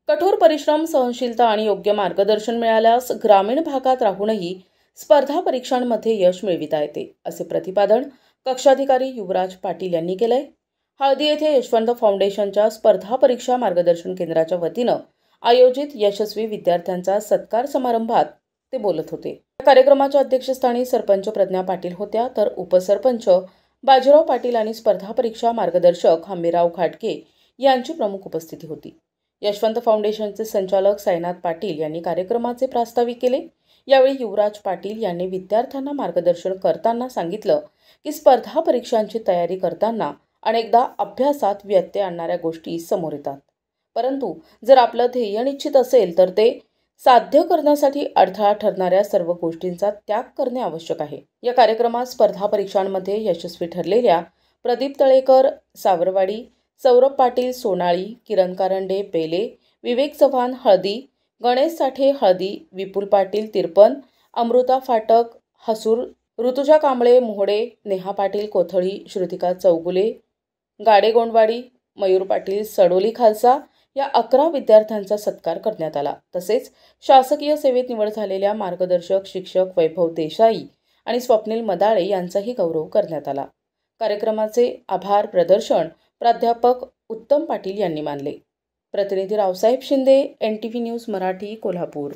कठोर परिश्रम, सहनशीलता आणि योग्य मार्गदर्शन मिळाल्यास ग्रामीण भागात राहूनही स्पर्धा परीक्षांमध्ये यश मिळविता येते, असे प्रतिपादन कक्षाधिकारी युवराज पाटील यांनी केलंय. हळदी येथे यशवंत फाउंडेशनच्या स्पर्धा परीक्षा मार्गदर्शन केंद्राच्या वतीनं आयोजित यशस्वी विद्यार्थ्यांचा सत्कार समारंभात ते बोलत होते. या कार्यक्रमाच्या अध्यक्षस्थानी सरपंच प्रज्ञा पाटील होत्या, तर उपसरपंच बाजीराव पाटील आणि स्पर्धा परीक्षा मार्गदर्शक हंबीरराव घाटगे यांची प्रमुख उपस्थिती होती. यशवंत फाउंडेशनचे संचालक साईनाथ पाटील यांनी कार्यक्रमाचे प्रास्ताविक केले. यावेळी युवराज पाटील यांनी विद्यार्थ्यांना मार्गदर्शन करताना सांगितलं की स्पर्धा परीक्षांची तयारी करताना अनेकदा अभ्यासात व्यत्यय आणणाऱ्या गोष्टी समोर येतात, परंतु जर आपलं ध्येय निश्चित असेल तर ते साध्य करण्यासाठी अडथळा ठरणाऱ्या सर्व गोष्टींचा त्याग करणे आवश्यक आहे. या कार्यक्रमात स्पर्धा परीक्षांमध्ये यशस्वी ठरलेल्या प्रदीप तळेकर सावरवाडी, सौरभ पाटील सोनाळी, किरण कारंडे बेले, विवेक चव्हाण हळदी, गणेश साठे हळदी, विपुल पाटील तिरपन, अमृता फाटक हसूर, ऋतुजा कांबळे मोहडे, नेहा पाटील कोथळी, श्रुतिका चौगुले गाडेगोंडवाडी, मयूर पाटील सडोली खालसा या 11 विद्यार्थ्यांचा सत्कार करण्यात आला. तसेच शासकीय सेवेत निवड झालेल्या मार्गदर्शक शिक्षक वैभव देसाई आणि स्वप्नील मदाळे यांचाही गौरव करण्यात आला. कार्यक्रमाचे आभार प्रदर्शन प्राध्यापक उत्तम पाटील यांनी मानले. प्रतिनिधी रावसाहेब शिंदे, NTV न्यूज मराठी, कोल्हापूर.